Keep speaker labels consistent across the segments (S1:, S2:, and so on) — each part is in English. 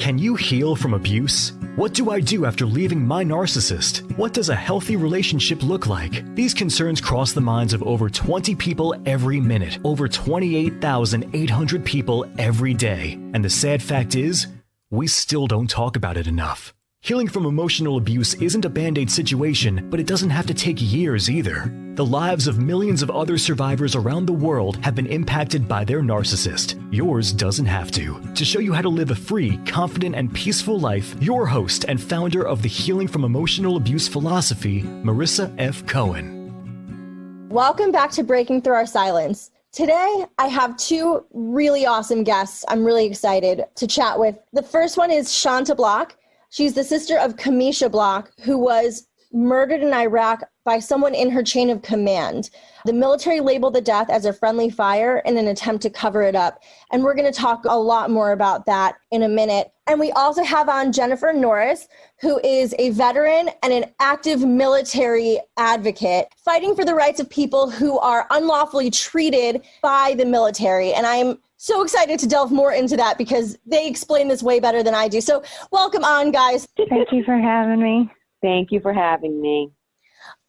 S1: Can you heal from abuse? What do I do after leaving my narcissist? What does a healthy relationship look like? These concerns cross the minds of over 20 people every minute, over 28,800 people every day. And the sad fact is, we still don't talk about it enough. Healing from emotional abuse isn't a band-aid situation, but it doesn't have to take years either. The lives of millions of other survivors around the world have been impacted by their narcissist. Yours doesn't have to. To show you how to live a free, confident, and peaceful life, your host and founder of the Healing from Emotional Abuse philosophy, Marissa F. Cohen.
S2: Welcome back to Breaking Through Our Silence. Today, I have two really awesome guests I'm really excited to chat with. The first one is Shanta Block. She's the sister of Kamisha Block, who was murdered in Iraq by someone in her chain of command. The military labeled the death as a friendly fire in an attempt to cover it up. And we're going to talk a lot more about that in a minute. And we also have on Jennifer Norris, who is a veteran and an active military advocate fighting for the rights of people who are unlawfully treated by the military. And I'm so excited to delve more into that because they explain this way better than I do. So welcome on, guys.
S3: Thank you for having me.
S4: Thank you for having me.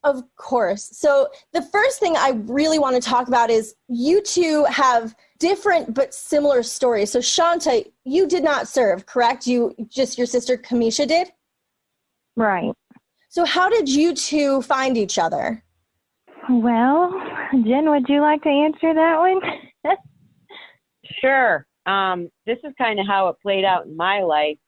S2: Of course. So the first thing I really want to talk about is you two have different but similar stories. So Shanta, you did not serve, correct? Your sister Kamisha did?
S3: Right.
S2: So how did you two find each other?
S3: Well, Jen, would you like to answer that one?
S4: Sure. This is kind of how it played out in my life.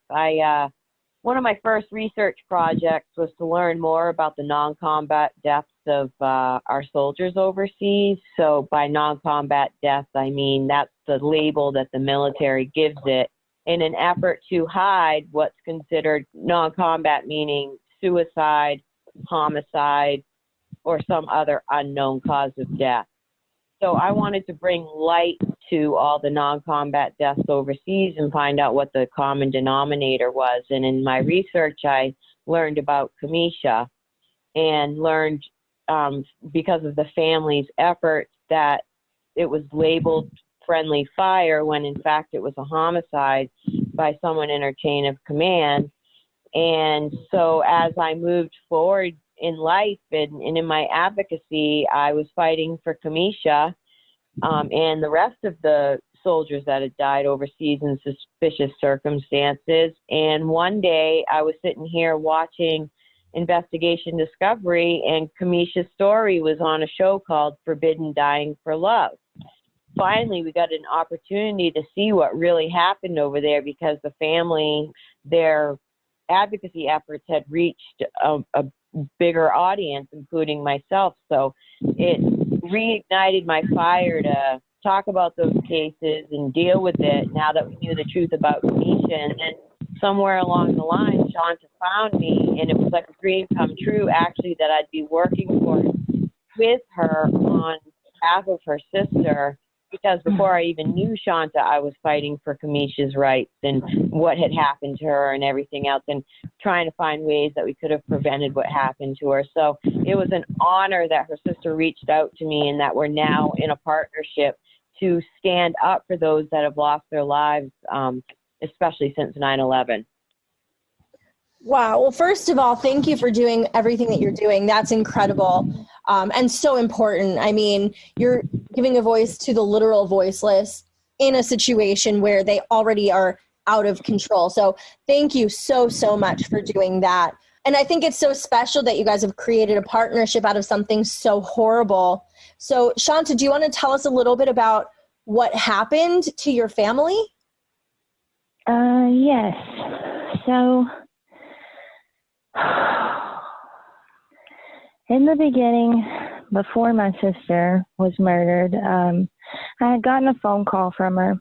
S4: One of my first research projects was to learn more about the non-combat deaths of our soldiers overseas. So by non-combat death, I mean that's the label that the military gives it in an effort to hide what's considered non-combat, meaning suicide, homicide, or some other unknown cause of death. So I wanted to bring light to all the non-combat deaths overseas and find out what the common denominator was. And in my research, I learned about Kamisha and learned because of the family's efforts that it was labeled friendly fire when in fact it was a homicide by someone in her chain of command. And so as I moved forward in life and in my advocacy, I was fighting for Kamisha and the rest of the soldiers that had died overseas in suspicious circumstances. And one day I was sitting here watching Investigation Discovery, and Kamisha's story was on a show called Forbidden Dying for Love. Finally, we got an opportunity to see what really happened over there because the family, their advocacy efforts had reached a bigger audience, including myself. So it reignited my fire to talk about those cases and deal with it now that we knew the truth about Kamisha. And then somewhere along the line, Shonta found me, and it was like a dream come true, actually, that I'd be working with her on behalf of her sister. Because before I even knew Shanta, I was fighting for Kamisha's rights and what had happened to her and everything else, and trying to find ways that we could have prevented what happened to her. So it was an honor that her sister reached out to me and that we're now in a partnership to stand up for those that have lost their lives, especially since 9/11.
S2: Wow. Well, first of all, thank you for doing everything that you're doing. That's incredible and so important. I mean, you're giving a voice to the literal voiceless in a situation where they already are out of control. So thank you so, so much for doing that. And I think it's so special that you guys have created a partnership out of something so horrible. So Shanta, do you want to tell us a little bit about what happened to your family?
S3: Yes. So in the beginning, before my sister was murdered, I had gotten a phone call from her,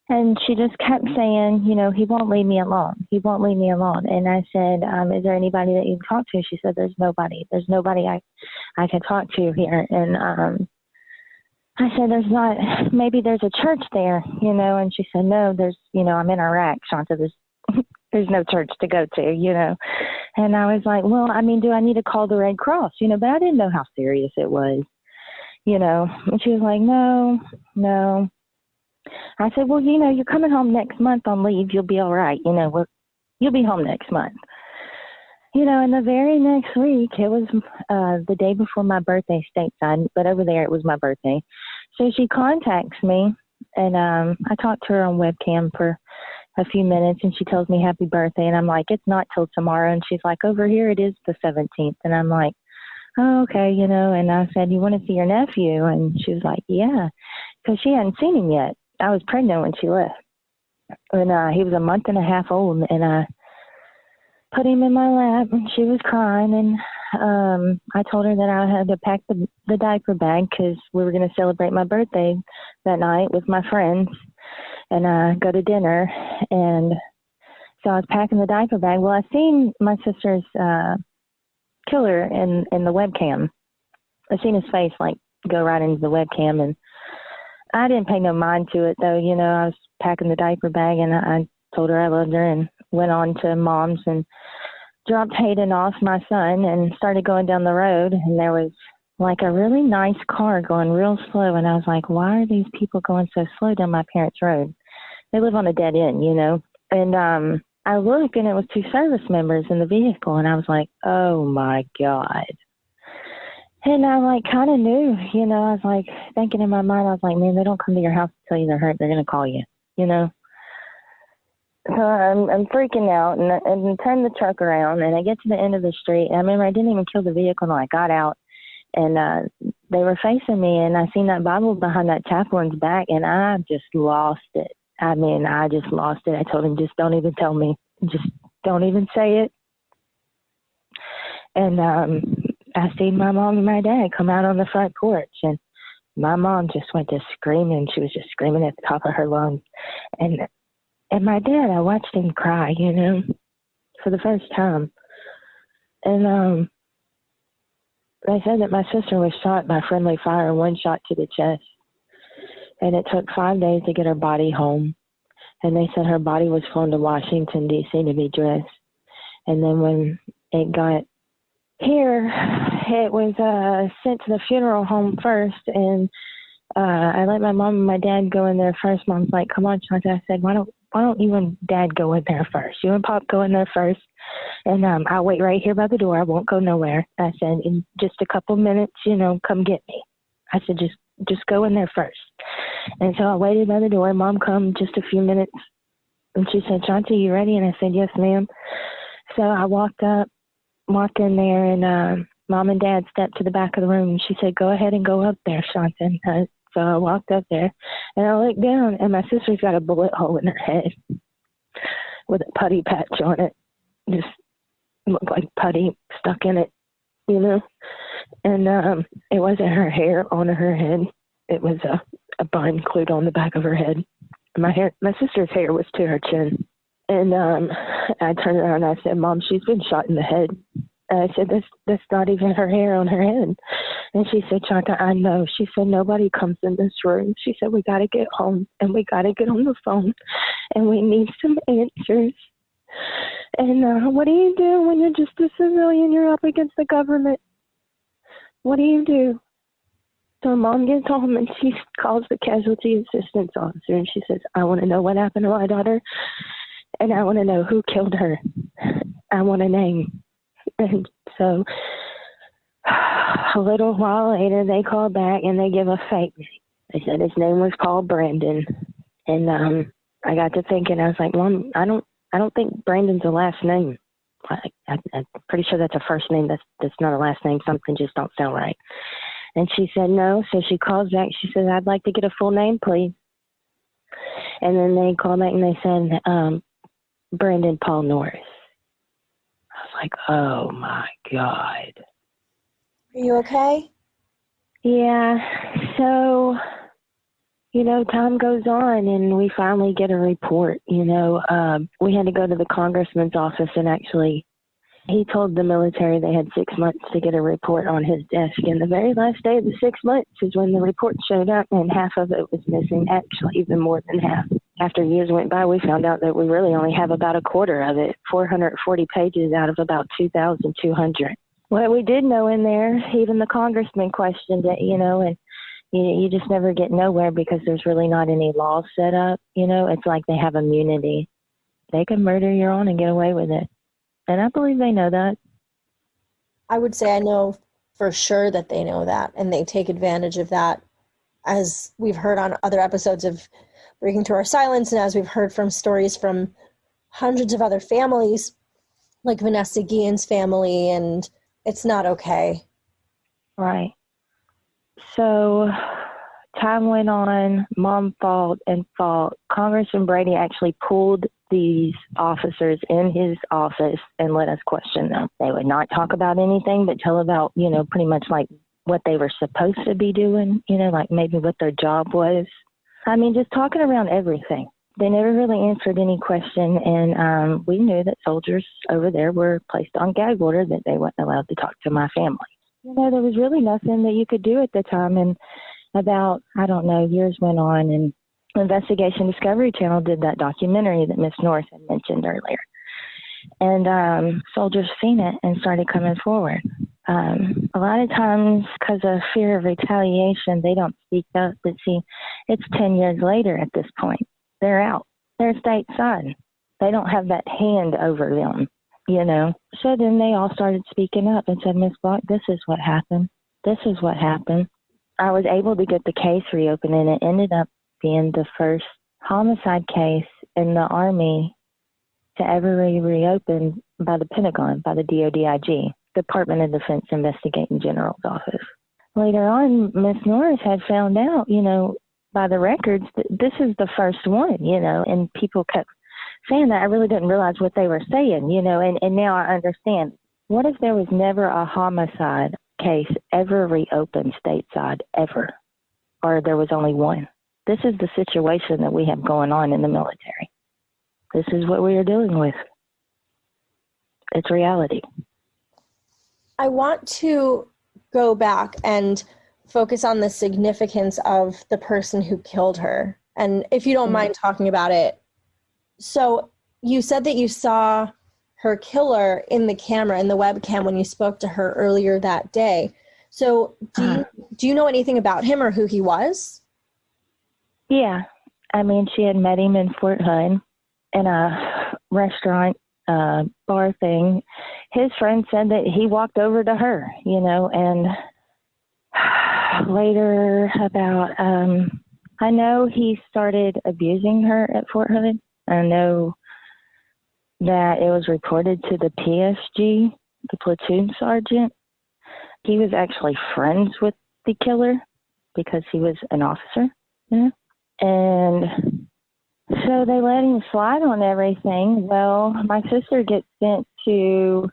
S3: and she just kept saying, you know, he won't leave me alone. He won't leave me alone. And I said, is there anybody that you can talk to? She said, there's nobody. There's nobody I can talk to here. And I said, there's not, maybe there's a church there, you know. And she said, no, there's, you know, I'm in Iraq, Shanta, there's no church to go to, you know. And I was like, well, I mean, do I need to call the Red Cross? You know, but I didn't know how serious it was, you know. And she was like, no. I said, well, you know, you're coming home next month on leave. You'll be all right. You know, you'll be home next month. You know, and the very next week, it was the day before my birthday stateside, but over there it was my birthday. So she contacts me, and I talked to her on webcam for a few minutes, and she tells me happy birthday, and I'm like, it's not till tomorrow, and she's like, over here it is the 17th, and I'm like, oh, okay, you know, and I said, you want to see your nephew? And she was like, yeah, because she hadn't seen him yet. I was pregnant when she left, and he was a month and a half old, and I put him in my lap, and she was crying, and I told her that I had to pack the diaper bag because we were going to celebrate my birthday that night with my friends and go to dinner. And so I was packing the diaper bag. Well, I seen my sister's killer in the webcam. I seen his face like go right into the webcam, and I didn't pay no mind to it though. You know, I was packing the diaper bag, and I told her I loved her and went on to Mom's and dropped Hayden off, my son, and started going down the road. And there was like a really nice car going real slow. And I was like, why are these people going so slow down my parents' road? They live on a dead end, you know? And I looked, and it was 2 service members in the vehicle. And I was like, oh my God. And I like kind of knew, you know, I was like thinking in my mind, I was like, man, they don't come to your house to tell you they're hurt. They're going to call you, you know? So I'm freaking out, and turn the truck around, and I get to the end of the street. And I remember I didn't even kill the vehicle until I got out, and they were facing me, and I seen that Bible behind that chaplain's back, and I just lost it. I mean, I just lost it. I told him, just don't even tell me. Just don't even say it. And I seen my mom and my dad come out on the front porch, and my mom just went to screaming. She was just screaming at the top of her lungs. And my dad, I watched him cry, you know, for the first time. And they said that my sister was shot by friendly fire, 1 shot to the chest. And it took 5 days to get her body home. And they said her body was flown to Washington, D.C. to be dressed. And then when it got here, it was sent to the funeral home first. And I let my mom and my dad go in there first. Mom's like, come on, Shanta. I said, why don't you and Dad go in there first? You and Pop go in there first, and I'll wait right here by the door. I won't go nowhere. I said, in just a couple minutes, you know, come get me. I said, just go in there first. And so I waited by the door. Mom come just a few minutes, and she said, Shanta, you ready? And I said, yes, ma'am. So I walked in there, and Mom and Dad stepped to the back of the room, and she said, go ahead and go up there, Shanta. So I walked up there, and I looked down, and my sister's got a bullet hole in her head with a putty patch on it. Just looked like putty stuck in it, you know? And it wasn't her hair on her head. It was a bun glued on the back of her head. My sister's hair was to her chin. And I turned around and I said, Mom, she's been shot in the head. And I said, that's not even her hair on her head. And she said, Shanta, I know. She said, nobody comes in this room. She said, we got to get home, and we got to get on the phone, and we need some answers. And what do you do when you're just a civilian? You're up against the government. What do you do? So Mom gets home, and she calls the casualty assistance officer, and she says, I want to know what happened to my daughter, and I want to know who killed her. I want a name. And so a little while later, they call back, and they give a fake name. They said his name was Paul Brandon. And I got to thinking, I was like, Mom, I don't think Brandon's a last name. I'm pretty sure that's a first name. That's not a last name. Something just don't sound right. And she said no. So she calls back. She says, I'd like to get a full name, please. And then they called back, and they said, Brandon Paul Norris. I was like, oh my God.
S2: Are you okay?
S3: Yeah. So, you know, time goes on, and we finally get a report. You know, we had to go to the congressman's office, and actually he told the military they had 6 months to get a report on his desk. And the very last day of the 6 months is when the report showed up, and half of it was missing, actually even more than half. After years went by, we found out that we really only have about a quarter of it, 440 pages out of about 2,200. What we did know in there, even the congressman questioned it, you know, and you just never get nowhere because there's really not any laws set up. You know, it's like they have immunity. They can murder your own and get away with it. And I believe they know that.
S2: I would say I know for sure that they know that, and they take advantage of that, as we've heard on other episodes of Breaking Through Our Silence, and as we've heard from stories from hundreds of other families, like Vanessa Guillen's family, and it's not okay.
S3: Right. So time went on, Mom fought and fought. Congressman Brady actually pulled these officers in his office and let us question them. They would not talk about anything but tell about, pretty much like what they were supposed to be doing, like maybe what their job was. I mean, just talking around everything. They never really answered any question, and we knew that soldiers over there were placed on gag order, that they weren't allowed to talk to my family. There was really nothing that you could do at the time, and about, years went on, and Investigation Discovery Channel did that documentary that Miss Norris had mentioned earlier. And soldiers seen it and started coming forward. A lot of times, because of fear of retaliation, they don't speak up. But see, it's 10 years later at this point. They're out. They're stateside. They don't have that hand over them, So then they all started speaking up and said, Miss Block, this is what happened. This is what happened. I was able to get the case reopened, and it ended up being the first homicide case in the Army to ever be reopened by the Pentagon, by the DODIG, Department of Defense Investigating General's Office. Later on, Miss Norris had found out, by the records, that this is the first one, and people kept saying that. I really didn't realize what they were saying, and now I understand. What if there was never a homicide case ever reopened stateside, ever? Or there was only one? This is the situation that we have going on in the military. This is what we are dealing with. It's reality.
S2: I want to go back and focus on the significance of the person who killed her. And if you don't mind talking about it. So you said that you saw her killer in the camera, in the webcam, when you spoke to her earlier that day. So do you know anything about him or who he was?
S3: Yeah. I mean, she had met him in Fort Hood in a restaurant, bar thing. His friend said that he walked over to her, and later about, I know he started abusing her at Fort Hood. I know that it was reported to the PSG, the platoon sergeant. He was actually friends with the killer because he was an officer, And so they let him slide on everything. Well, my sister gets sent to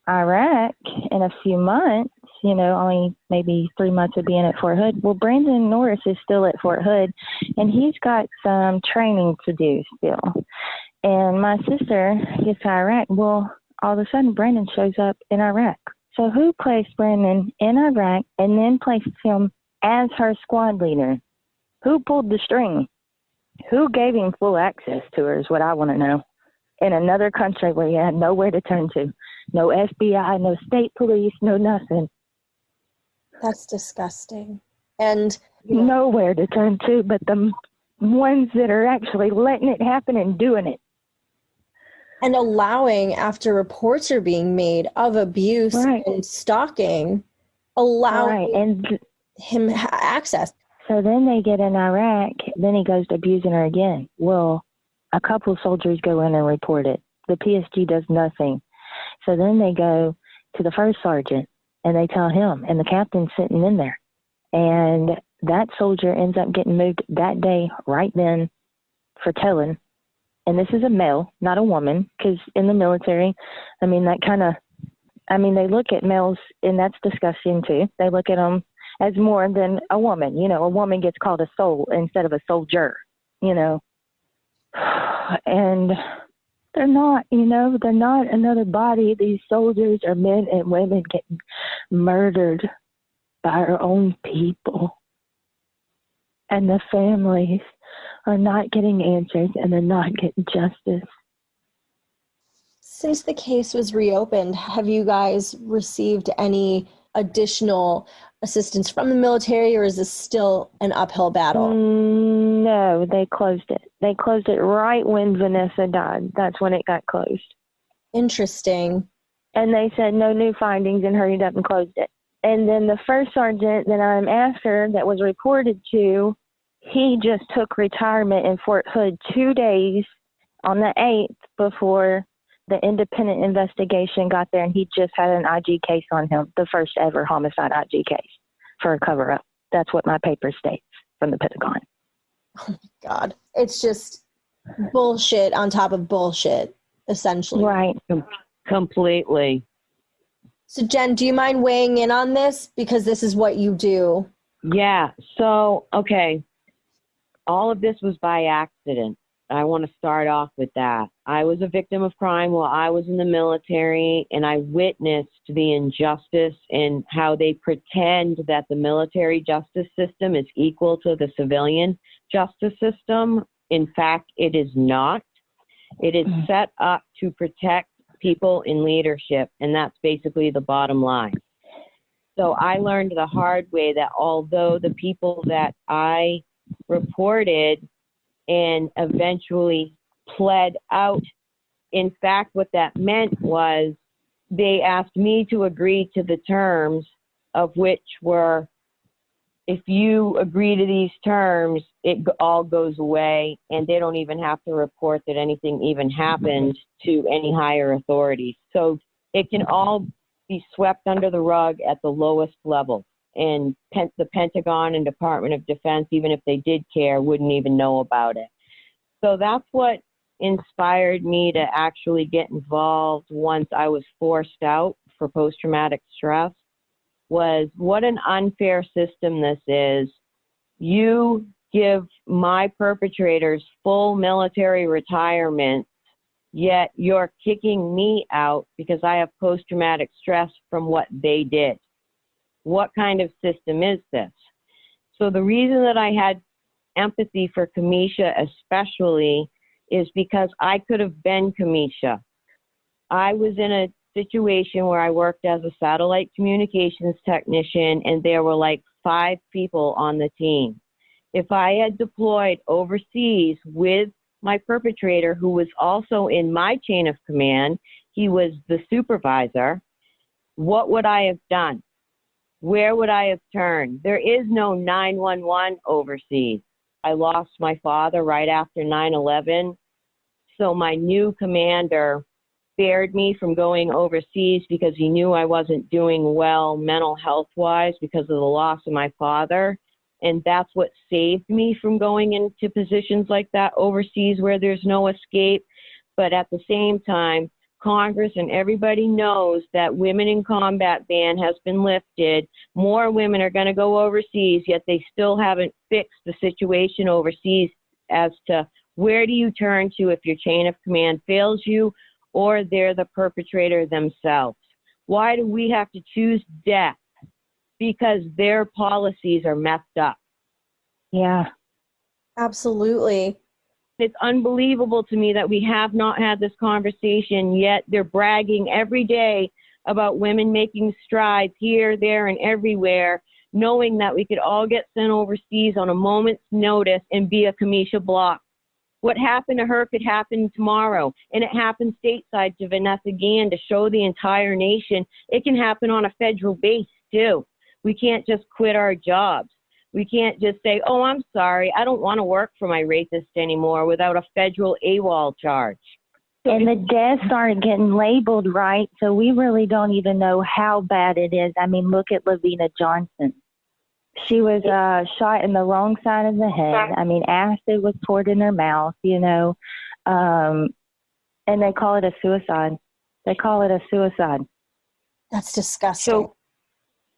S3: Iraq in a few months, only maybe 3 months of being at Fort Hood. Well, Brandon Norris is still at Fort Hood, and he's got some training to do still. And my sister gets to Iraq. Well, all of a sudden, Brandon shows up in Iraq. So who placed Brandon in Iraq and then placed him as her squad leader? Who pulled the string? Who gave him full access to her is what I want to know. In another country where he had nowhere to turn to. No FBI, no state police, no nothing.
S2: That's disgusting. And
S3: nowhere to turn to but the ones that are actually letting it happen and doing it.
S2: And allowing, after reports are being made of abuse and stalking, allowing him access.
S3: So then they get in Iraq, then he goes to abusing her again. Well, a couple of soldiers go in and report it. The PSG does nothing. So then they go to the first sergeant, and they tell him, and the captain's sitting in there. And that soldier ends up getting moved that day, right then, for telling. And this is a male, not a woman, because in the military, they look at males, and that's disgusting too. They look at them as more than a woman. A woman gets called a soul instead of a soldier, And they're not, they're not another body. These soldiers are men and women getting murdered by our own people. And the families are not getting answers, and they're not getting justice.
S2: Since the case was reopened, have you guys received any additional assistance from the military, or is this still an uphill battle?
S3: No, they closed it. They closed it right when Vanessa died. That's when it got closed.
S2: Interesting.
S3: And they said no new findings and hurried up and closed it. And then the first sergeant that I'm after that was reported to, he just took retirement in Fort Hood 2 days on the 8th before the independent investigation got there, and he just had an IG case on him, the first ever homicide IG case for a cover-up. That's what my paper states from the Pentagon.
S2: Oh, my God. It's just bullshit on top of bullshit, essentially.
S3: Right.
S4: Completely.
S2: So, Jen, do you mind weighing in on this? Because this is what you do.
S4: Yeah. So, okay. All of this was by accident. I want to start off with that. I was a victim of crime while I was in the military, and I witnessed the injustice in how they pretend that the military justice system is equal to the civilian justice system. In fact, it is not. It is set up to protect people in leadership, and that's basically the bottom line. So I learned the hard way that although the people that I reported and eventually pled out, in fact, what that meant was they asked me to agree to the terms, of which were, if you agree to these terms, it all goes away, and they don't even have to report that anything even happened to any higher authorities. So it can all be swept under the rug at the lowest level. And the Pentagon and Department of Defense, even if they did care, wouldn't even know about it. So that's what inspired me to actually get involved once I was forced out for post-traumatic stress, was what an unfair system this is. You give my perpetrators full military retirement, yet you're kicking me out because I have post-traumatic stress from what they did. What kind of system is this? So the reason that I had empathy for Kamisha especially is because I could have been Kamisha. I was in a situation where I worked as a satellite communications technician, and there were like 5 people on the team. If I had deployed overseas with my perpetrator, who was also in my chain of command, he was the supervisor, what would I have done? Where would I have turned? There is no 911 overseas. I lost my father right after 9/11. So my new commander spared me from going overseas because he knew I wasn't doing well mental health-wise because of the loss of my father. And that's what saved me from going into positions like that overseas where there's no escape. But at the same time, Congress and everybody knows that women in combat ban has been lifted. More women are going to go overseas, yet they still haven't fixed the situation overseas as to where do you turn to if your chain of command fails you or they're the perpetrator themselves. Why do we have to choose death? Because their policies are messed up.
S3: Yeah.
S2: Absolutely.
S4: It's unbelievable to me that we have not had this conversation, yet they're bragging every day about women making strides here, there, and everywhere, knowing that we could all get sent overseas on a moment's notice and be a Kamisha Block. What happened to her could happen tomorrow, and it happened stateside to Vanessa Gann to show the entire nation it can happen on a federal base too. We can't just quit our jobs. We can't just say, oh, I'm sorry, I don't want to work for my rapist anymore without a federal AWOL charge.
S3: And the deaths aren't getting labeled right, so we really don't even know how bad it is. I mean, look at Lavina Johnson. She was shot in the wrong side of the head. I mean, acid was poured in her mouth, you know, and they call it a suicide. They call it a suicide.
S2: That's disgusting.
S4: So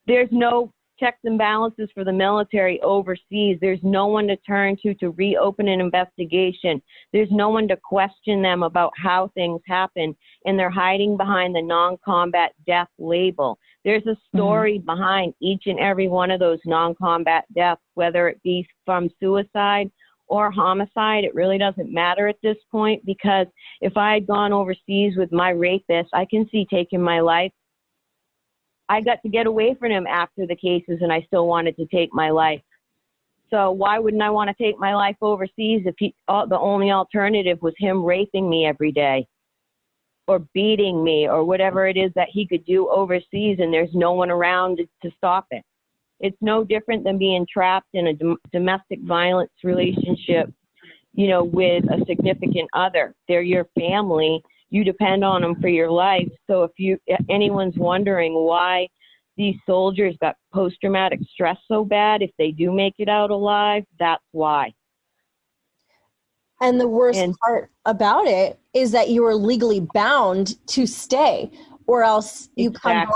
S4: there's no checks and balances for the military overseas. There's no one to turn to reopen an investigation. There's no one to question them about how things happen, and they're hiding behind the non-combat death label. There's a story behind each and every one of those non-combat deaths, whether it be from suicide or homicide. It really doesn't matter at this point, because if I had gone overseas with my rapist, I can see taking my life. I got to get away from him after the cases, and I still wanted to take my life. So why wouldn't I want to take my life overseas if the only alternative was him raping me every day or beating me or whatever it is that he could do overseas, and there's no one around to stop it? It's no different than being trapped in a domestic violence relationship, with a significant other. They're your family. You depend on them for your life. So if anyone's wondering why these soldiers got post-traumatic stress so bad, if they do make it out alive, that's why.
S2: And the worst part about it is that you are legally bound to stay, or else you come back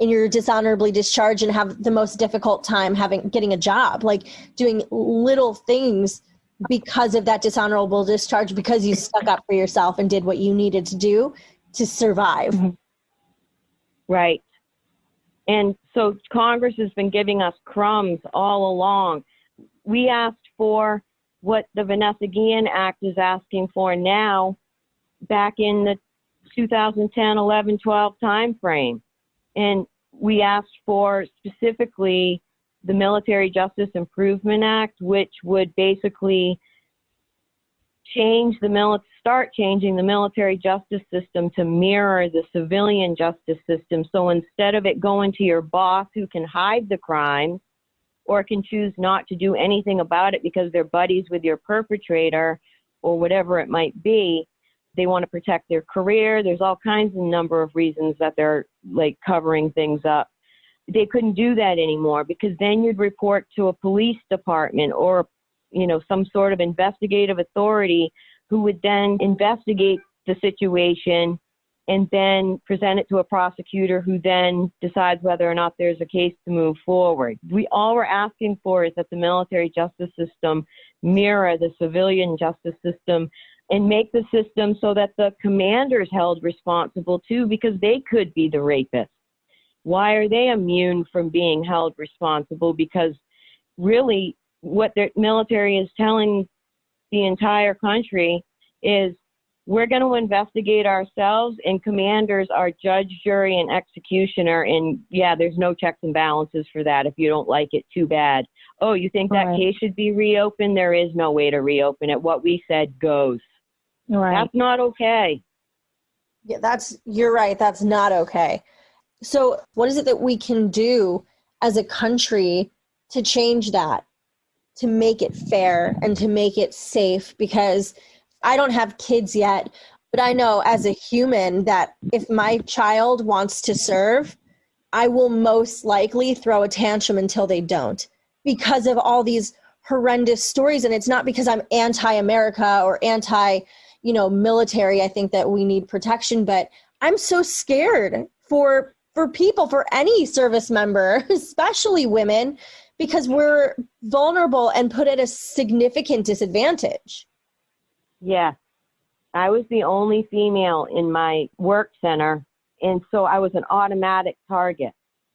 S2: and you're dishonorably discharged and have the most difficult time getting a job, like doing little things because of that dishonorable discharge, because you stuck up for yourself and did what you needed to do to survive.
S4: Mm-hmm. Right. And so Congress has been giving us crumbs all along. We asked for what the Vanessa Guillen Act is asking for now back in the 2010, 11, 12 timeframe. And we asked for specifically the Military Justice Improvement Act, which would basically start changing the military justice system to mirror the civilian justice system. So instead of it going to your boss who can hide the crime or can choose not to do anything about it because they're buddies with your perpetrator or whatever it might be, they want to protect their career. There's all kinds of number of reasons that they're covering things up. They couldn't do that anymore, because then you'd report to a police department or, some sort of investigative authority who would then investigate the situation and then present it to a prosecutor who then decides whether or not there's a case to move forward. All we're asking for is that the military justice system mirror the civilian justice system and make the system so that the commander's held responsible too, because they could be the rapist. Why are they immune from being held responsible? Because really what the military is telling the entire country is, we're going to investigate ourselves, and commanders are judge, jury, and executioner. And yeah, there's no checks and balances for that. If you don't like it, too bad. Oh, you think that case should be reopened? There is no way to reopen it. What we said goes. Right. That's not okay.
S2: Yeah, you're right. That's not okay. So what is it that we can do as a country to change that, to make it fair and to make it safe? Because I don't have kids yet, but I know as a human that if my child wants to serve, I will most likely throw a tantrum until they don't, because of all these horrendous stories. And it's not because I'm anti-America or military. I think that we need protection, but I'm so scared for people, for any service member, especially women, because we're vulnerable and put at a significant disadvantage.
S4: Yeah. I was the only female in my work center, and so I was an automatic target.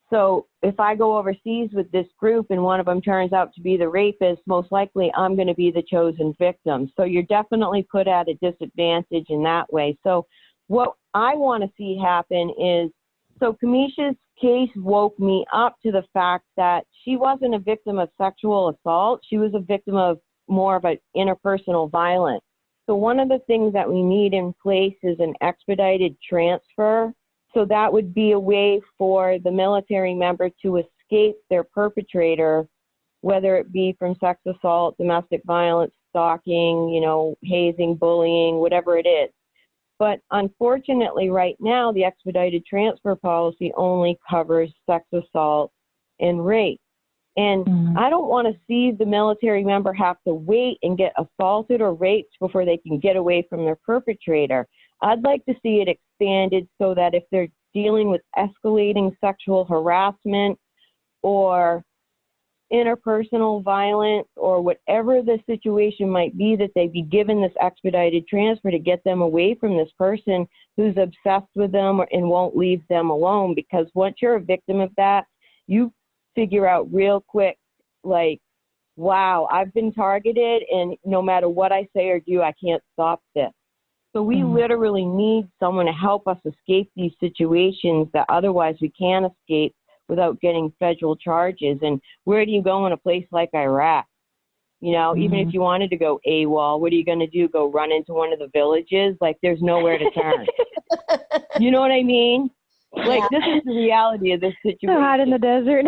S4: So if I go overseas with this group and one of them turns out to be the rapist, most likely I'm going to be the chosen victim. So you're definitely put at a disadvantage in that way. So what I want to see happen is, so Kamisha's case woke me up to the fact that she wasn't a victim of sexual assault. She was a victim of more of an interpersonal violence. So one of the things that we need in place is an expedited transfer. So that would be a way for the military member to escape their perpetrator, whether it be from sex assault, domestic violence, stalking, hazing, bullying, whatever it is. But unfortunately, right now, the expedited transfer policy only covers sex assault and rape. And I don't want to see the military member have to wait and get assaulted or raped before they can get away from their perpetrator. I'd like to see it expanded so that if they're dealing with escalating sexual harassment or interpersonal violence or whatever the situation might be, that they be given this expedited transfer to get them away from this person who's obsessed with them and won't leave them alone. Because once you're a victim of that, you figure out real quick, wow, I've been targeted, and no matter what I say or do, I can't stop this. So we literally need someone to help us escape these situations that otherwise we can't escape without getting federal charges. And where do you go in a place like Iraq? You know, even if you wanted to go AWOL, what are you going to do? Go run into one of the villages? Like, there's nowhere to turn. You know what I mean? Like, this is the reality of this situation.
S3: So hot in the desert.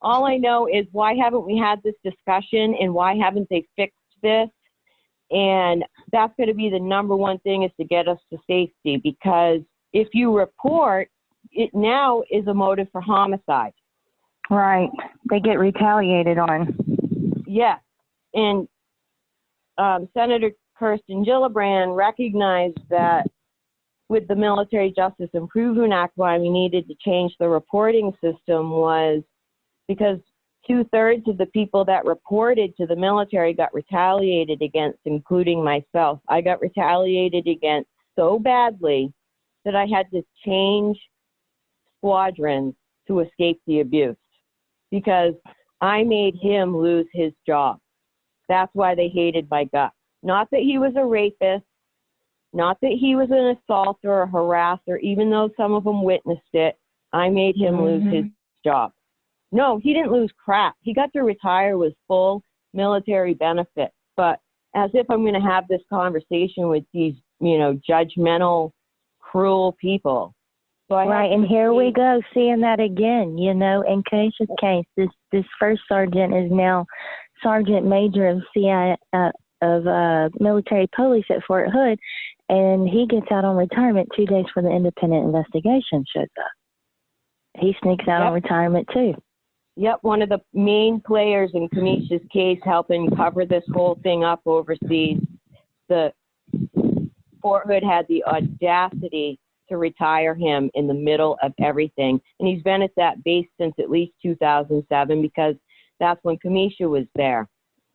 S4: All I know is, why haven't we had this discussion, and why haven't they fixed this? And that's going to be the number one thing, is to get us to safety, because if you report, it now is a motive for homicide.
S3: Right. They get retaliated on.
S4: Yes. And Senator Kirsten Gillibrand recognized that with the Military Justice Improvement Act, why we needed to change the reporting system was because 2/3 of the people that reported to the military got retaliated against, including myself. I got retaliated against so badly that I had to change squadrons to escape the abuse, because I made him lose his job. That's why they hated my guts. Not that he was a rapist, not that he was an assaulter or a harasser, even though some of them witnessed it. I made him lose his job. No, he didn't lose crap. He got to retire with full military benefits. But as if I'm going to have this conversation with these, you know, judgmental, cruel people. So
S3: Right, and here we go, seeing that again. You know, in Kamisha's case, this first sergeant is now Sergeant Major of military police at Fort Hood, and he gets out on retirement 2 days before the independent investigation shows up. He sneaks out on retirement too.
S4: Yep, one of the main players in Kamisha's case, helping cover this whole thing up overseas. The Fort Hood had the audacity to retire him in the middle of everything, and he's been at that base since at least 2007, because that's when Kamisha was there.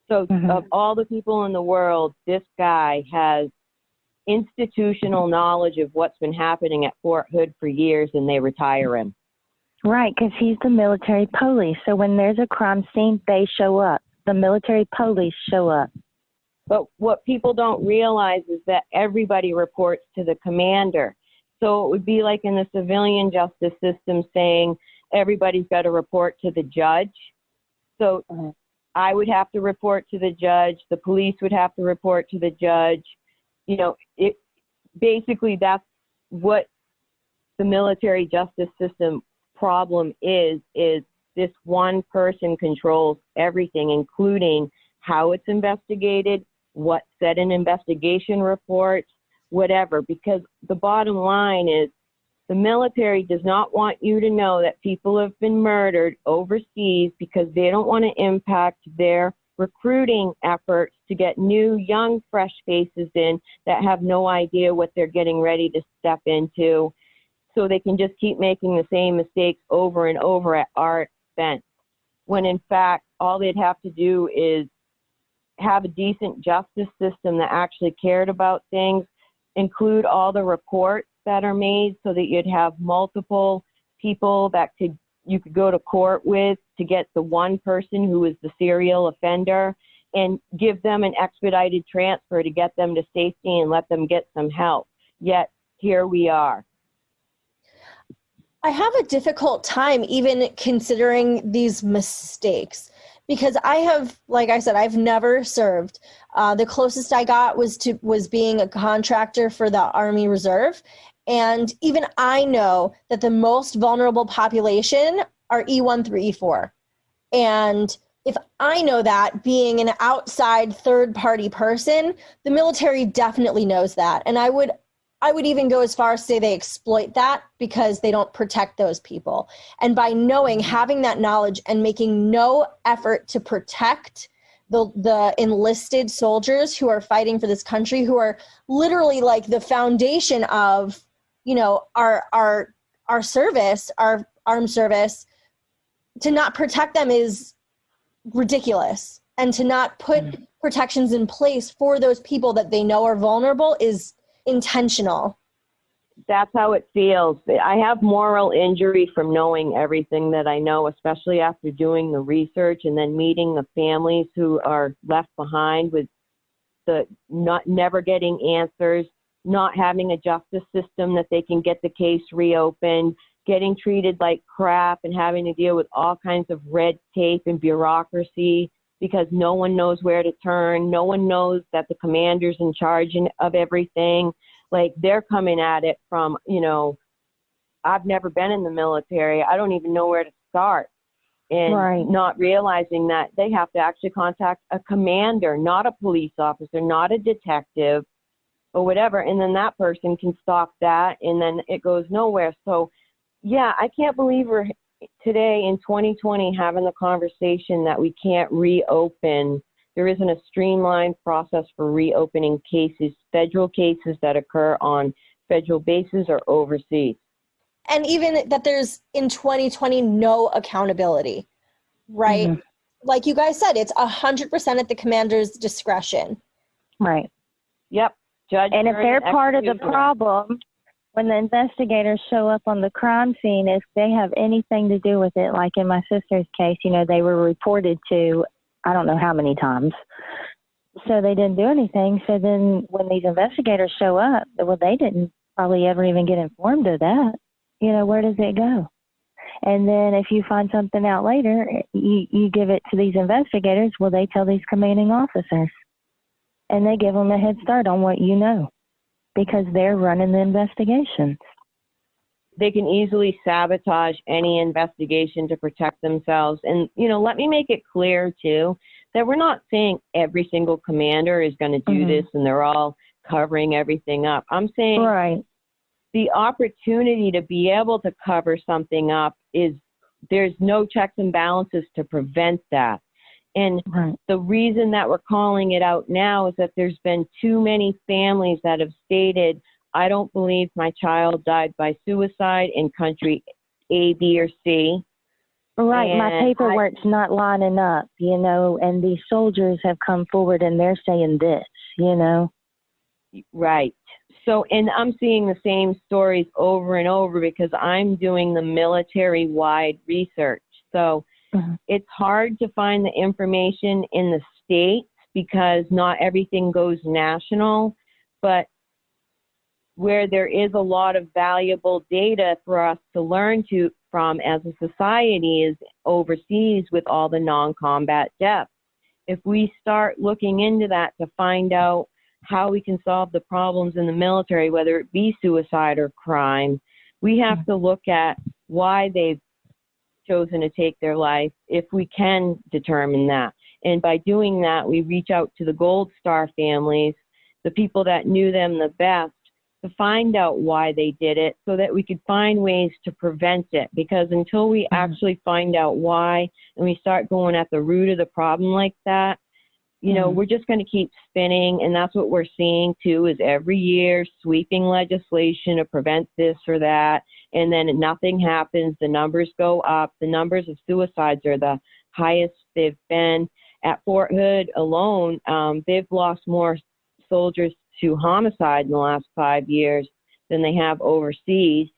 S4: So of all the people in the world, this guy has institutional knowledge of what's been happening at Fort Hood for years, and they retire him.
S3: Right, because he's the military police. So when there's a crime scene, they show up. The military police show up.
S4: But what people don't realize is that everybody reports to the commander. So it would be like in the civilian justice system saying everybody's got to report to the judge. So I would have to report to the judge. The police would have to report to the judge. You know, it basically, that's what the military justice system problem is this one person controls everything, including how it's investigated, what's said in investigation reports, whatever. Because the bottom line is, the military does not want you to know that people have been murdered overseas, because they don't want to impact their recruiting efforts to get new, young, fresh faces in that have no idea what they're getting ready to step into, so they can just keep making the same mistakes over and over at our expense. When in fact, all they'd have to do is have a decent justice system that actually cared about things, include all the reports that are made, so that you'd have multiple people that you could go to court with to get the one person who is the serial offender, and give them an expedited transfer to get them to safety and let them get some help. Yet here we are.
S2: I have a difficult time even considering these mistakes, because I have, like I said, I've never served. The closest I got was being a contractor for the Army Reserve. And even I know that the most vulnerable population are E1 through E4. And if I know that, being an outside third-party person, the military definitely knows that. And I would even go as far as to say they exploit that because they don't protect those people. And by having that knowledge and making no effort to protect the enlisted soldiers who are fighting for this country, who are literally like the foundation of, you know, our service, our armed service, to not protect them is ridiculous. And to not put protections in place for those people that they know are vulnerable is intentional.
S4: That's how it feels. I have moral injury from knowing everything that I know, especially after doing the research and then meeting the families who are left behind with the never getting answers, not having a justice system that they can get the case reopened, getting treated like crap and having to deal with all kinds of red tape and bureaucracy because no one knows where to turn. No one knows that the commander's in charge of everything. Like, they're coming at it from, I've never been in the military. I don't even know where to start. And not realizing that they have to actually contact a commander, not a police officer, not a detective or whatever. And then that person can stop that, and then it goes nowhere. So, yeah, I can't believe we're today in 2020 having the conversation that we can't reopen. There isn't a streamlined process for reopening cases, federal cases that occur on federal bases or overseas.
S2: And even that there's, in 2020, no accountability, right? Mm-hmm. Like you guys said, it's 100% at the commander's discretion.
S3: Right.
S4: Yep. Judge,
S3: and if they're part of the problem, when the investigators show up on the crime scene, if they have anything to do with it, like in my sister's case, they were reported to, I don't know how many times. So they didn't do anything. So then when these investigators show up, well, they didn't probably ever even get informed of that. Where does it go? And then if you find something out later, you give it to these investigators. Well, they tell these commanding officers, and they give them a head start on what because they're running the investigations.
S4: They can easily sabotage any investigation to protect themselves. And, let me make it clear, too, that we're not saying every single commander is going to do this and they're all covering everything up. I'm saying the opportunity to be able to cover something up there's no checks and balances to prevent that. And the reason that we're calling it out now is that there's been too many families that have stated, I don't believe my child died by suicide in country A, B, or C.
S3: Right. And my paperwork's not lining up, and these soldiers have come forward and they're saying this,
S4: Right. So, and I'm seeing the same stories over and over because I'm doing the military-wide research. So it's hard to find the information in the states because not everything goes national, but where there is a lot of valuable data for us to learn from as a society is overseas with all the non-combat deaths. If we start looking into that to find out how we can solve the problems in the military, whether it be suicide or crime, we have to look at why they've chosen to take their life if we can determine that. And by doing that, we reach out to the Gold Star families, the people that knew them the best, to find out why they did it so that we could find ways to prevent it. Because until we actually find out why and we start going at the root of the problem like that, we're just going to keep spinning. And that's what we're seeing too, is every year sweeping legislation to prevent this or that. And then nothing happens. The numbers go up. The numbers of suicides are the highest they've been. At Fort Hood alone, they've lost more soldiers to homicide in the last 5 years than they have overseas.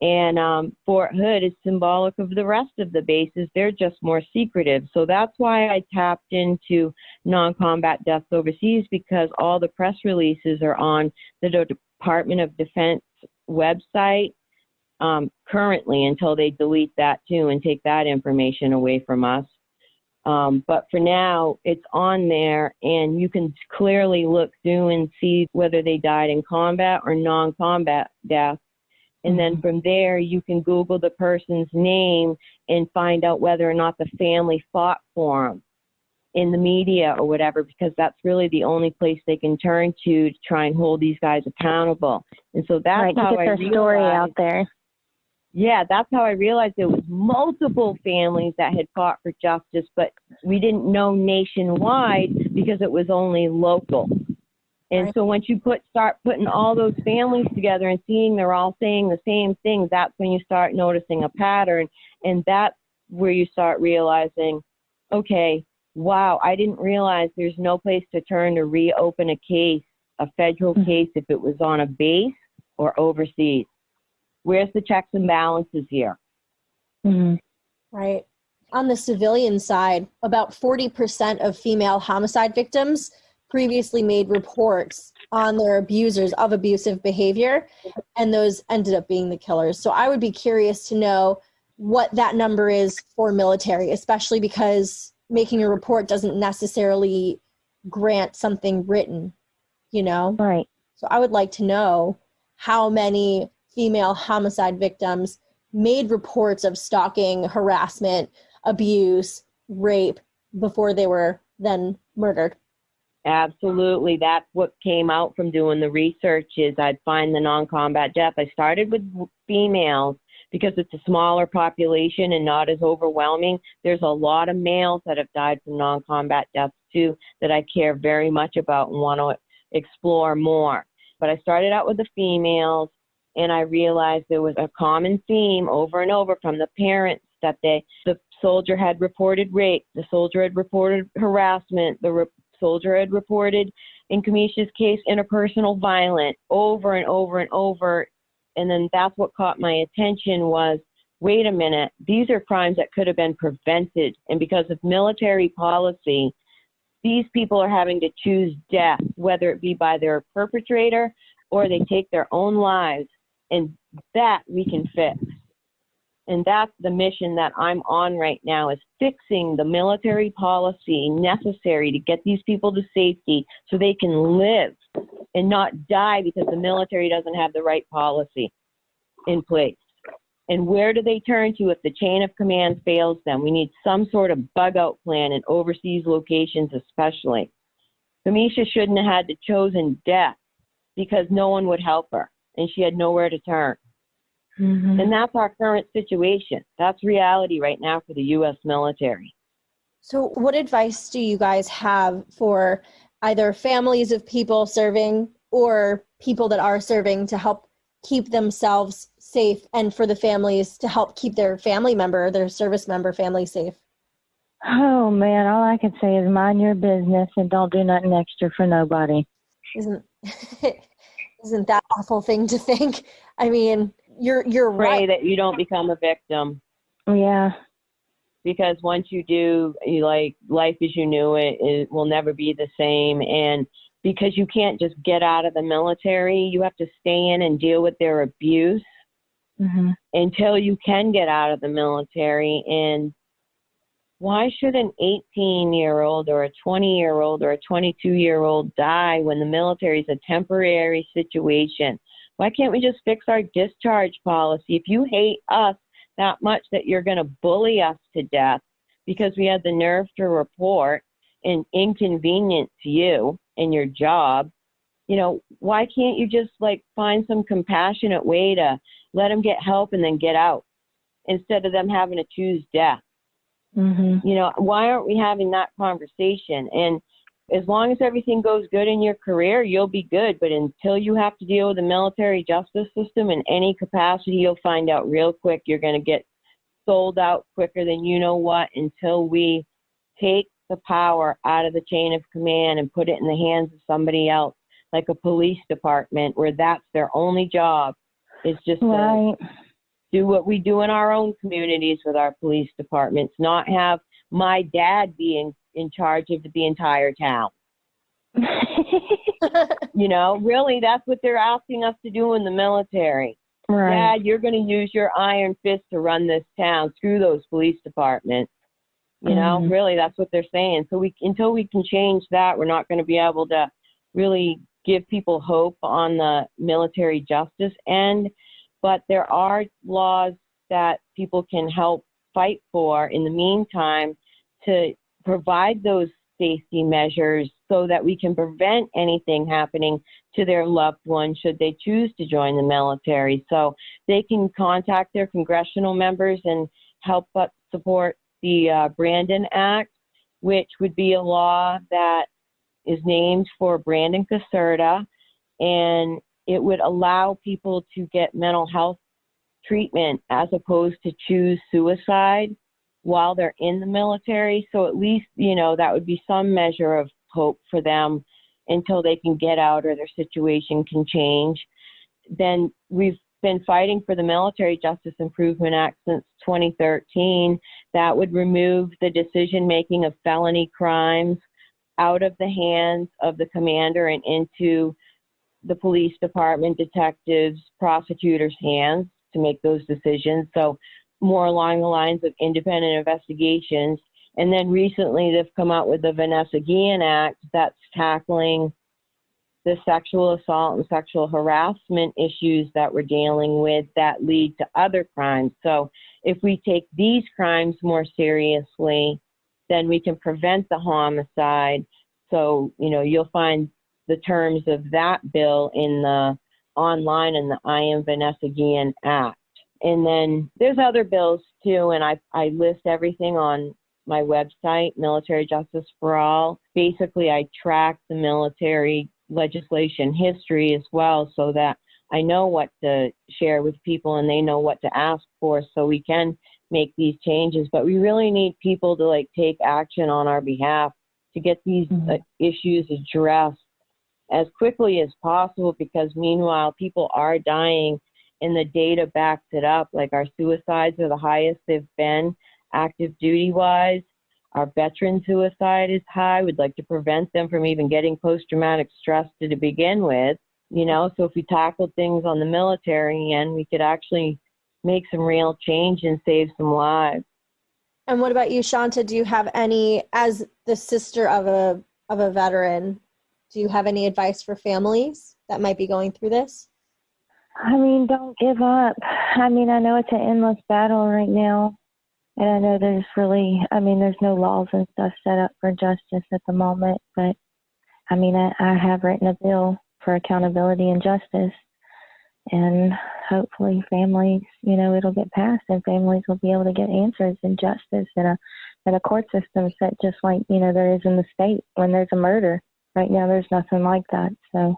S4: And Fort Hood is symbolic of the rest of the bases. They're just more secretive. So that's why I tapped into non-combat deaths overseas, because all the press releases are on the Department of Defense website currently, until they delete that too and take that information away from us. But for now, it's on there, and you can clearly look through and see whether they died in combat or non-combat death. And then from there, you can Google the person's name and find out whether or not the family fought for them in the media or whatever, because that's really the only place they can turn to try and hold these guys accountable. And so that's how I realized,
S3: story out there.
S4: Yeah, that's how I realized there was multiple families that had fought for justice, but we didn't know nationwide because it was only local. And so once you start putting all those families together and seeing they're all saying the same thing, that's when you start noticing a pattern. And that's where you start realizing, okay, wow, I didn't realize there's no place to turn to reopen a case, a federal case, if it was on a base or overseas. Where's the checks and balances here?
S2: Right. On the civilian side, about 40% of female homicide victims previously made reports on their abusers of abusive behavior, and those ended up being the killers. So I would be curious to know what that number is for military, especially because making a report doesn't necessarily grant something written, you know?
S3: Right.
S2: So I would like to know how many female homicide victims made reports of stalking, harassment, abuse, rape before they were then murdered.
S4: Absolutely. That's what came out from doing the research is I'd find the non-combat death. I started with females because it's a smaller population and not as overwhelming. There's a lot of males that have died from non-combat deaths too that I care very much about and want to explore more. But I started out with the females, and I realized there was a common theme over and over from the parents that the soldier had reported rape, the soldier had reported harassment, the soldier had reported, in Kamisha's case, interpersonal violence over and over and over. And then that's what caught my attention was, wait a minute, these are crimes that could have been prevented. And because of military policy, these people are having to choose death, whether it be by their perpetrator or they take their own lives. And that we can fix. And that's the mission that I'm on right now, is fixing the military policy necessary to get these people to safety so they can live and not die because the military doesn't have the right policy in place. And where do they turn to if the chain of command fails them? We need some sort of bug out plan in overseas locations especially. Kamisha shouldn't have had to chosen death because no one would help her and she had nowhere to turn. Mm-hmm. And that's our current situation. That's reality right now for the U.S. military.
S2: So what advice do you guys have for either families of people serving or people that are serving to help keep themselves safe, and for the families to help keep their family member, their service member family safe?
S3: Oh, man, all I can say is mind your business and don't do nothing extra for nobody.
S2: Isn't that an awful thing to think? I mean, you're
S4: Pray
S2: right.
S4: that you don't become a victim.
S3: Yeah.
S4: Because once you do, life as you knew it will never be the same. And because you can't just get out of the military, you have to stay in and deal with their abuse until you can get out of the military. And why should an 18-year-old or a 20-year-old or a 22-year-old die when the military is a temporary situation? Why can't we just fix our discharge policy? If you hate us that much that you're going to bully us to death because we had the nerve to report and inconvenience you in your job, why can't you just find some compassionate way to let them get help and then get out instead of them having to choose death? Why aren't we having that conversation? And as long as everything goes good in your career, you'll be good. But until you have to deal with the military justice system in any capacity, you'll find out real quick you're going to get sold out quicker than you know what, until we take the power out of the chain of command and put it in the hands of somebody else, like a police department, where that's their only job, is just to do what we do in our own communities with our police departments, not have my dad being in charge of the entire town. Really, that's what they're asking us to do in the military.
S3: Right.
S4: Dad, you're going to use your iron fist to run this town. Screw those police departments. Really, that's what they're saying. So until we can change that, we're not going to be able to really give people hope on the military justice end. But there are laws that people can help fight for in the meantime to provide those safety measures so that we can prevent anything happening to their loved one should they choose to join the military. So they can contact their congressional members and help support the Brandon Act, which would be a law that is named for Brandon Caserta, and it would allow people to get mental health treatment as opposed to choose suicide while they're in the military. So at least, that would be some measure of hope for them until they can get out or their situation can change. Then we've been fighting for the Military Justice Improvement Act since 2013. That would remove the decision-making of felony crimes out of the hands of the commander and into the police department, detectives, prosecutors' hands to make those decisions. So more along the lines of independent investigations. And then recently they've come out with the Vanessa Guillen Act that's tackling the sexual assault and sexual harassment issues that we're dealing with that lead to other crimes. So if we take these crimes more seriously, then we can prevent the homicide. So, you'll find the terms of that bill in the online in the I Am Vanessa Guillen Act. And then there's other bills too, and I list everything on my website, Military Justice for All. Basically, I track the military legislation history as well so that I know what to share with people and they know what to ask for so we can make these changes. But we really need people to take action on our behalf to get these issues addressed as quickly as possible, because meanwhile people are dying and the data backs it up. Our suicides are the highest they've been active duty wise. Our veteran suicide is high. We'd like to prevent them from even getting post-traumatic stress to begin with, so if we tackled things on the military end, we could actually make some real change and save some lives.
S2: And what about you, Shanta? Do you have any, as the sister of a veteran, do you have any advice for families that might be going through this?
S3: Don't give up. I know it's an endless battle right now. And I know there's no laws and stuff set up for justice at the moment. But, I have written a bill for accountability and justice. And hopefully families, it'll get passed and families will be able to get answers and justice in a court system set just like, there is in the state when there's a murder. Right now, there's nothing like that. So,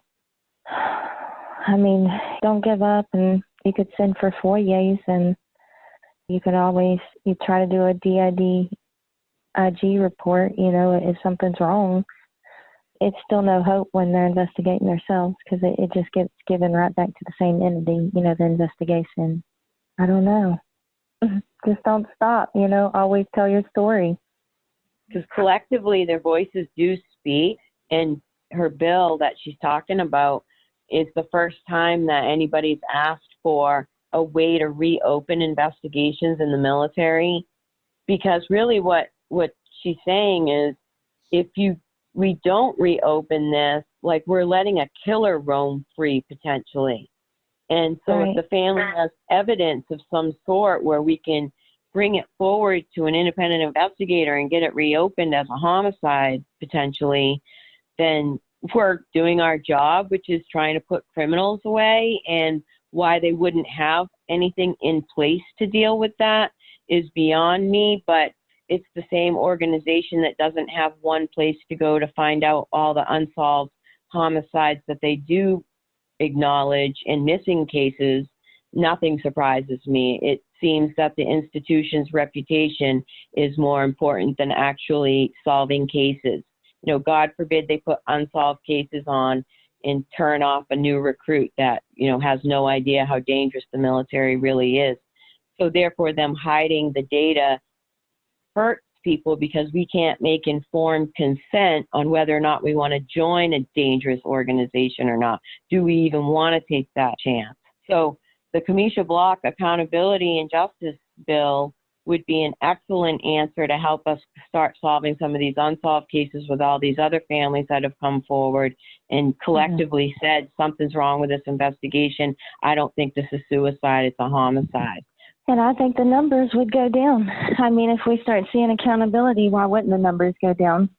S3: don't give up, and you could send for FOIAs, and you could always, you try to do a DID IG report, if something's wrong. It's still no hope when they're investigating themselves because it just gets given right back to the same entity, the investigation. I don't know. Just don't stop, always tell your story.
S4: Because collectively their voices do speak, and her bill that she's talking about is the first time that anybody's asked for a way to reopen investigations in the military. Because really what she's saying is if we don't reopen this, we're letting a killer roam free potentially. And so
S3: right.
S4: If the family has evidence of some sort where we can bring it forward to an independent investigator and get it reopened as a homicide potentially, then we're doing our job, which is trying to put criminals away. And why they wouldn't have anything in place to deal with that is beyond me, but it's the same organization that doesn't have one place to go to find out all the unsolved homicides that they do acknowledge and missing cases. Nothing surprises me. It seems that the institution's reputation is more important than actually solving cases. God forbid they put unsolved cases on and turn off a new recruit that, has no idea how dangerous the military really is. So therefore, them hiding the data hurts people because we can't make informed consent on whether or not we want to join a dangerous organization or not. Do we even want to take that chance? So the Kamisha Block Accountability and Justice Bill would be an excellent answer to help us start solving some of these unsolved cases with all these other families that have come forward and collectively said something's wrong with this investigation. I don't think this is suicide, it's a homicide.
S3: And I think the numbers would go down. If we start seeing accountability, why wouldn't the numbers go down?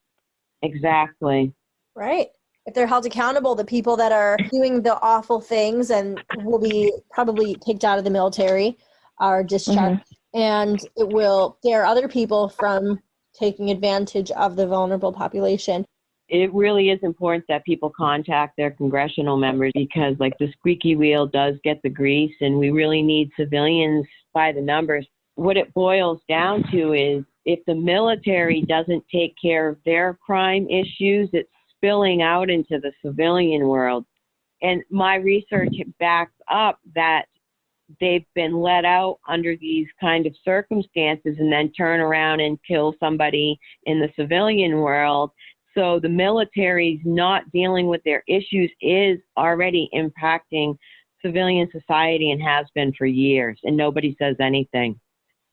S4: Exactly.
S2: Right. If they're held accountable, the people that are doing the awful things and will be probably kicked out of the military are discharged. And it will scare other people from taking advantage of the vulnerable population.
S4: It really is important that people contact their congressional members because the squeaky wheel does get the grease, and we really need civilians by the numbers. What it boils down to is if the military doesn't take care of their crime issues, it's spilling out into the civilian world. And my research backs up that they've been let out under these kind of circumstances and then turn around and kill somebody in the civilian world So the military's not dealing with their issues is already impacting civilian society and has been for years. And nobody says anything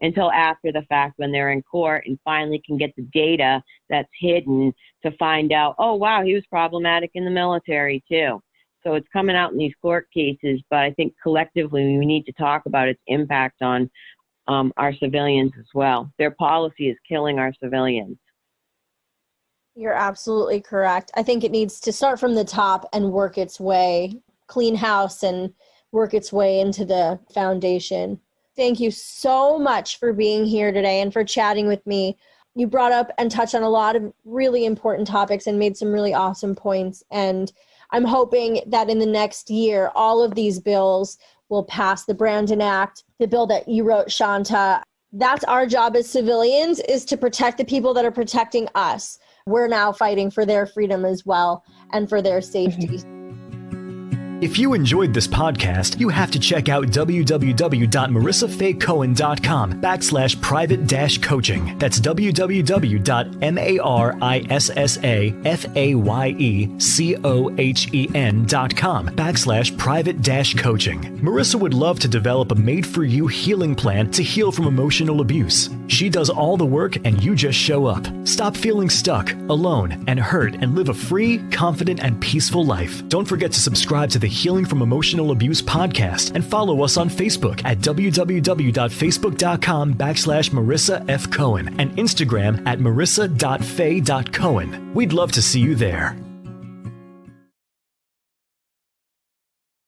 S4: until after the fact when they're in court and finally can get the data that's hidden to find out, oh, wow, he was problematic in the military too. So it's coming out in these court cases, but I think collectively we need to talk about its impact on our civilians as well. Their policy is killing our civilians.
S2: You're absolutely correct. I think it needs to start from the top and work its way, clean house and work its way into the foundation. Thank you so much for being here today and for chatting with me. You brought up and touched on a lot of really important topics and made some really awesome points. And I'm hoping that in the next year, all of these bills will pass. The Brandon Act, the bill that you wrote, Shanta. That's our job as civilians, is to protect the people that are protecting us. We're now fighting for their freedom as well and for their safety.
S1: If you enjoyed this podcast, you have to check out www.marissafaycohen.com/private-coaching. That's www.marissafaycohen.com/private-coaching. Marissa would love to develop a made-for-you healing plan to heal from emotional abuse. She does all the work and you just show up. Stop feeling stuck, alone, and hurt, and live a free, confident, and peaceful life. Don't forget to subscribe to the Healing from Emotional Abuse podcast and follow us on Facebook at www.facebook.com/Marissa F. Cohen and Instagram at marissa.fay.cohen. We'd love to see you there.